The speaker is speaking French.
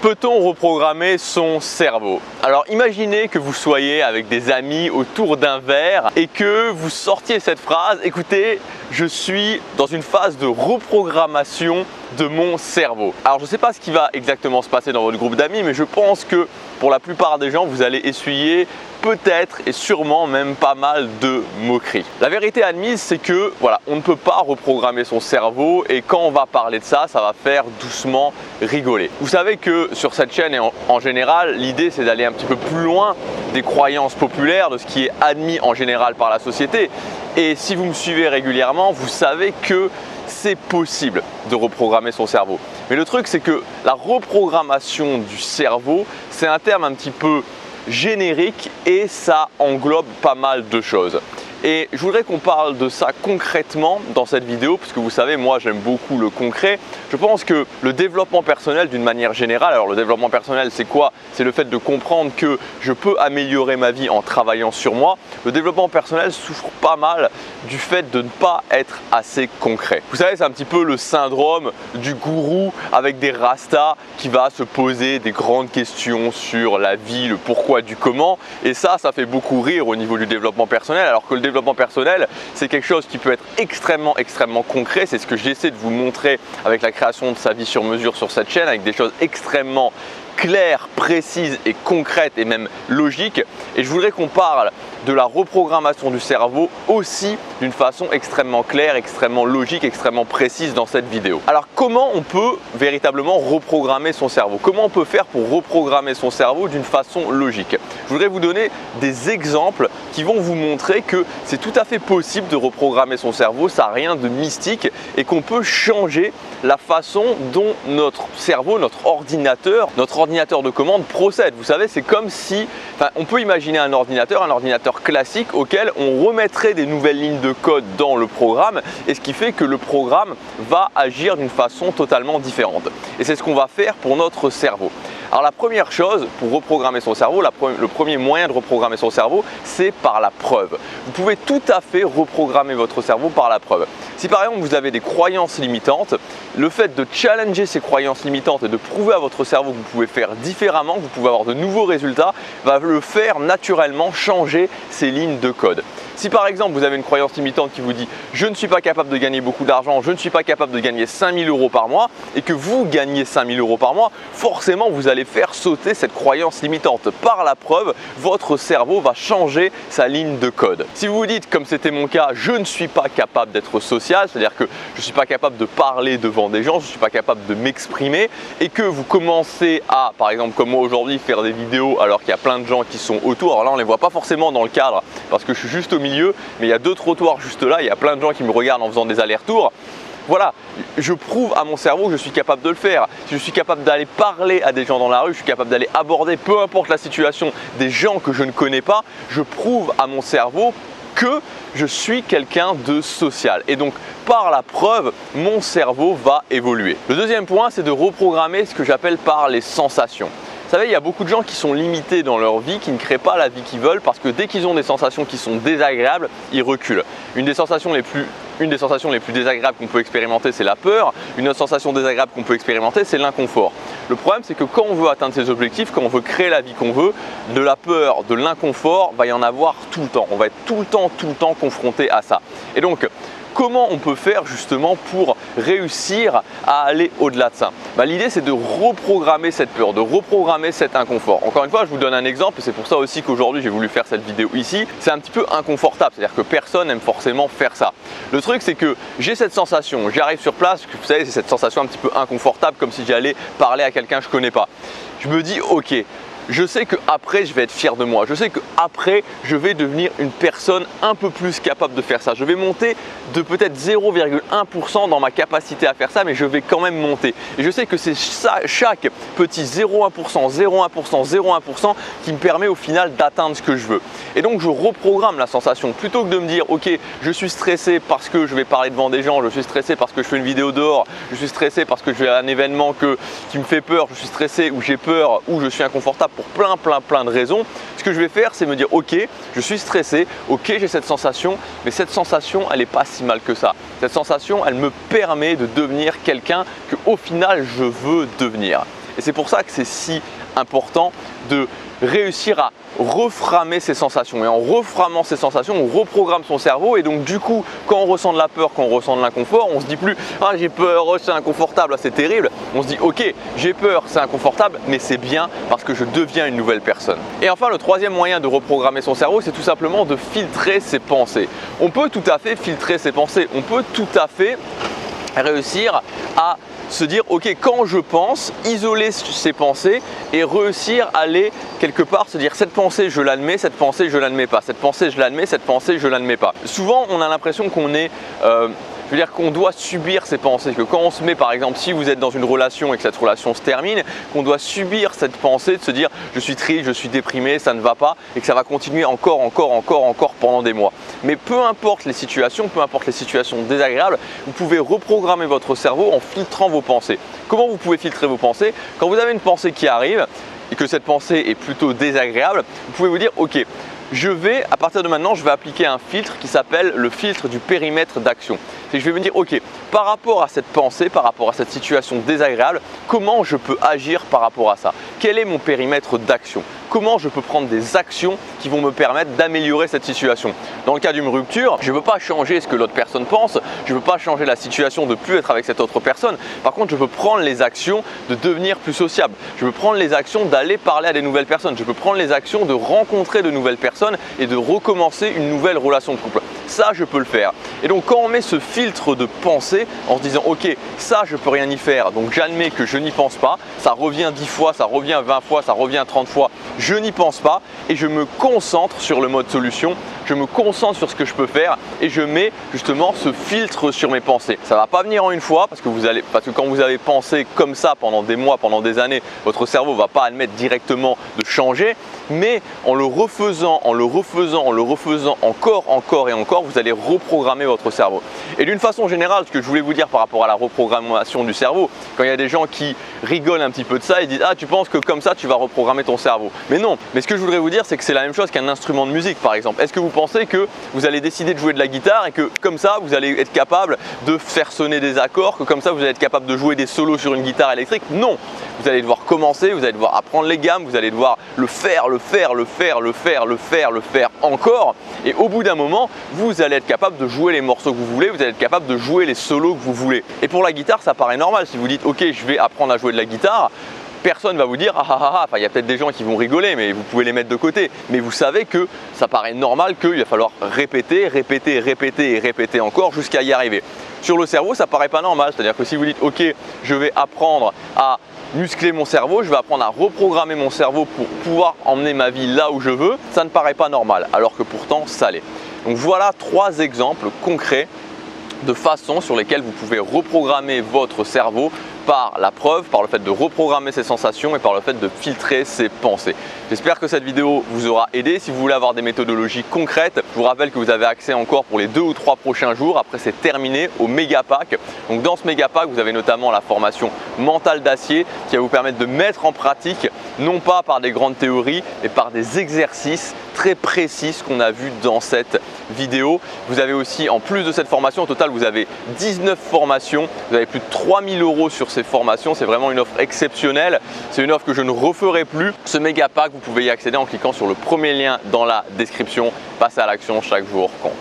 Peut-on reprogrammer son cerveau? Alors imaginez que vous soyez avec des amis autour d'un verre et que vous sortiez cette phrase: écoutez, je suis dans une phase de reprogrammation de mon cerveau. Alors je ne sais pas ce qui va exactement se passer dans votre groupe d'amis, mais je pense que pour la plupart des gens, vous allez essuyer peut-être et sûrement même pas mal de moqueries. La vérité admise, c'est que voilà, on ne peut pas reprogrammer son cerveau, et quand on va parler de ça, ça va faire doucement rigoler. Vous savez que sur cette chaîne et en général, l'idée c'est d'aller un petit peu plus loin des croyances populaires, de ce qui est admis en général par la société. Et si vous me suivez régulièrement, vous savez que c'est possible de reprogrammer son cerveau. Mais le truc, c'est que la reprogrammation du cerveau, c'est un terme un petit peu générique et ça englobe pas mal de choses. Et je voudrais qu'on parle de ça concrètement dans cette vidéo, puisque vous savez, moi j'aime beaucoup le concret. Je pense que le développement personnel d'une manière générale, alors le développement personnel c'est quoi? C'est le fait de comprendre que je peux améliorer ma vie en travaillant sur moi. Le développement personnel souffre pas mal du fait de ne pas être assez concret. Vous savez, c'est un petit peu le syndrome du gourou avec des rastas qui va se poser des grandes questions sur la vie, le pourquoi du comment. Et ça fait beaucoup rire au niveau du développement personnel, alors que le développement personnel, c'est quelque chose qui peut être extrêmement concret. C'est ce que j'essaie de vous montrer avec la création de sa vie sur mesure sur cette chaîne, avec des choses extrêmement claires, précises et concrètes et même logiques. Et je voudrais qu'on parle de la reprogrammation du cerveau aussi d'une façon extrêmement claire, extrêmement logique, extrêmement précise dans cette vidéo. Alors comment on peut véritablement reprogrammer son cerveau? Comment on peut faire pour reprogrammer son cerveau d'une façon logique? Je voudrais vous donner des exemples qui vont vous montrer que c'est tout à fait possible de reprogrammer son cerveau, ça n'a rien de mystique, et qu'on peut changer la façon dont notre cerveau, notre ordinateur de commande procède. Vous savez, c'est comme si, on peut imaginer un ordinateur classique auquel on remettrait des nouvelles lignes de code dans le programme, et ce qui fait que le programme va agir d'une façon totalement différente. Et c'est ce qu'on va faire pour notre cerveau. Alors la première chose pour reprogrammer son cerveau, le premier moyen de reprogrammer son cerveau, c'est par la preuve. Vous pouvez tout à fait reprogrammer votre cerveau par la preuve. Si par exemple vous avez des croyances limitantes, le fait de challenger ces croyances limitantes et de prouver à votre cerveau que vous pouvez faire différemment, que vous pouvez avoir de nouveaux résultats, va le faire naturellement changer ces lignes de code. Si par exemple vous avez une croyance limitante qui vous dit « je ne suis pas capable de gagner beaucoup d'argent, je ne suis pas capable de gagner 5 000 € par mois » et que vous gagnez 5 000 € par mois, forcément vous allez faire sauter cette croyance limitante. Par la preuve, votre cerveau va changer sa ligne de code. Si vous vous dites, comme c'était mon cas, je ne suis pas capable d'être social, c'est-à-dire que je ne suis pas capable de parler devant des gens, je ne suis pas capable de m'exprimer, et que vous commencez à, par exemple comme moi aujourd'hui, faire des vidéos alors qu'il y a plein de gens qui sont autour. Alors là on ne les voit pas forcément dans le cadre parce que je suis juste au milieu, mais il y a deux trottoirs juste là, il y a plein de gens qui me regardent en faisant des allers-retours. Voilà, je prouve à mon cerveau que je suis capable de le faire. Si je suis capable d'aller parler à des gens dans la rue, je suis capable d'aller aborder, peu importe la situation, des gens que je ne connais pas, je prouve à mon cerveau que je suis quelqu'un de social. Et donc, par la preuve, mon cerveau va évoluer. Le deuxième point, c'est de reprogrammer ce que j'appelle par les sensations. Vous savez, il y a beaucoup de gens qui sont limités dans leur vie, qui ne créent pas la vie qu'ils veulent parce que dès qu'ils ont des sensations qui sont désagréables, ils reculent. Une des sensations les plus désagréables qu'on peut expérimenter, c'est la peur. Une autre sensation désagréable qu'on peut expérimenter, c'est l'inconfort. Le problème, c'est que quand on veut atteindre ses objectifs, quand on veut créer la vie qu'on veut, de la peur, de l'inconfort, va y en avoir tout le temps. On va être tout le temps confronté à ça. Et donc, comment on peut faire justement pour réussir à aller au-delà de ça? L'idée, c'est de reprogrammer cette peur, de reprogrammer cet inconfort. Encore une fois, je vous donne un exemple, et c'est pour ça aussi qu'aujourd'hui j'ai voulu faire cette vidéo ici. C'est un petit peu inconfortable, c'est-à-dire que personne n'aime forcément faire ça. Le truc, c'est que j'ai cette sensation, j'arrive sur place, vous savez, c'est cette sensation un petit peu inconfortable, comme si j'allais parler à quelqu'un que je ne connais pas. Je me dis, ok, je sais qu'après je vais être fier de moi, je sais qu'après je vais devenir une personne un peu plus capable de faire ça. Je vais monter de peut-être 0,1% dans ma capacité à faire ça, mais je vais quand même monter. Et je sais que c'est ça, chaque petit 0,1%, 0,1%, 0,1% qui me permet au final d'atteindre ce que je veux. Et donc je reprogramme la sensation. Plutôt que de me dire ok, je suis stressé parce que je vais parler devant des gens, je suis stressé parce que je fais une vidéo dehors, je suis stressé parce que j'ai un événement qui me fait peur, je suis stressé ou j'ai peur ou je suis inconfortable pour plein de raisons. Ce que je vais faire, c'est me dire ok, je suis stressé, ok, j'ai cette sensation, mais cette sensation, elle n'est pas si mal que ça. Cette sensation, elle me permet de devenir quelqu'un qu'au final, je veux devenir. Et c'est pour ça que c'est si important de réussir à reframer ses sensations. Et en reframant ses sensations, on reprogramme son cerveau. Et donc du coup, quand on ressent de la peur, quand on ressent de l'inconfort, on se dit plus « Ah, j'ai peur, oh, c'est inconfortable, c'est terrible ». On se dit « Ok, j'ai peur, c'est inconfortable, mais c'est bien parce que je deviens une nouvelle personne ». Et enfin, le troisième moyen de reprogrammer son cerveau, c'est tout simplement de filtrer ses pensées. On peut tout à fait filtrer ses pensées. On peut tout à fait réussir à se dire ok, quand je pense, isoler ses pensées et réussir à aller quelque part se dire cette pensée je l'admets, cette pensée je l'admets pas, cette pensée je l'admets, cette pensée je l'admets pas. Souvent on a l'impression qu'on est je veux dire qu'on doit subir ces pensées, que quand on se met par exemple, si vous êtes dans une relation et que cette relation se termine, qu'on doit subir cette pensée de se dire je suis triste, je suis déprimé, ça ne va pas et que ça va continuer encore pendant des mois. Mais peu importe les situations désagréables, vous pouvez reprogrammer votre cerveau en filtrant vos pensées. Comment vous pouvez filtrer vos pensées? Quand vous avez une pensée qui arrive et que cette pensée est plutôt désagréable, vous pouvez vous dire ok, à partir de maintenant, je vais appliquer un filtre qui s'appelle le filtre du périmètre d'action. Je vais me dire, ok, par rapport à cette pensée, par rapport à cette situation désagréable, comment je peux agir par rapport à ça? Quel est mon périmètre d'action? Comment je peux prendre des actions qui vont me permettre d'améliorer cette situation? Dans le cas d'une rupture, je ne veux pas changer ce que l'autre personne pense, je ne veux pas changer la situation de ne plus être avec cette autre personne. Par contre, je peux prendre les actions de devenir plus sociable. Je peux prendre les actions d'aller parler à des nouvelles personnes. Je peux prendre les actions de rencontrer de nouvelles personnes et de recommencer une nouvelle relation de couple. Ça, je peux le faire. Et donc, quand on met ce filtre de pensée en se disant « Ok, ça, je peux rien y faire, donc j'admets que je n'y pense pas. Ça revient 10 fois, ça revient 20 fois, ça revient 30 fois. Je n'y pense pas et je me concentre sur le mode solution. Je me concentre sur ce que je peux faire et je mets justement ce filtre sur mes pensées. Ça ne va pas venir en une fois parce que quand vous avez pensé comme ça pendant des mois, pendant des années, votre cerveau ne va pas admettre directement de changer. Mais en le refaisant encore et encore, vous allez reprogrammer votre cerveau. Et d'une façon générale, ce que je voulais vous dire par rapport à la reprogrammation du cerveau, quand il y a des gens qui rigolent un petit peu de ça, ils disent « Ah, tu penses que comme ça, tu vas reprogrammer ton cerveau ». Mais non, mais ce que je voudrais vous dire, c'est que c'est la même chose qu'un instrument de musique par exemple. Est-ce que vous pensez que vous allez décider de jouer de la guitare et que comme ça, vous allez être capable de faire sonner des accords, que comme ça, vous allez être capable de jouer des solos sur une guitare électrique? Non, vous allez devoir commencer, vous allez devoir apprendre les gammes, vous allez devoir le faire encore et au bout d'un moment, vous allez être capable de jouer les morceaux que vous voulez, vous allez être capable de jouer les solos que vous voulez. Et pour la guitare, ça paraît normal. Si vous dites ok, je vais apprendre à jouer de la guitare, personne ne va vous dire ah ah ah, enfin il y a peut-être des gens qui vont rigoler mais vous pouvez les mettre de côté. Mais vous savez que ça paraît normal qu'il va falloir répéter encore jusqu'à y arriver. Sur le cerveau, ça paraît pas normal, c'est-à-dire que si vous dites ok, je vais apprendre à muscler mon cerveau, je vais apprendre à reprogrammer mon cerveau pour pouvoir emmener ma vie là où je veux, ça ne paraît pas normal alors que pourtant ça l'est. Donc voilà 3 exemples concrets de façons sur lesquelles vous pouvez reprogrammer votre cerveau par la preuve, par le fait de reprogrammer ses sensations et par le fait de filtrer ses pensées. J'espère que cette vidéo vous aura aidé. Si vous voulez avoir des méthodologies concrètes, je vous rappelle que vous avez accès encore pour les 2 ou 3 prochains jours. Après, c'est terminé au méga pack. Donc dans ce méga pack, vous avez notamment la formation mentale d'acier qui va vous permettre de mettre en pratique, non pas par des grandes théories, mais par des exercices très précis qu'on a vu dans cette vidéo. Vous avez aussi, en plus de cette formation, au total, vous avez 19 formations. Vous avez plus de 3000 € sur ces formations. C'est vraiment une offre exceptionnelle. C'est une offre que je ne referai plus. Ce méga pack, vous pouvez y accéder en cliquant sur le premier lien dans la description. Passez à l'action, chaque jour compte.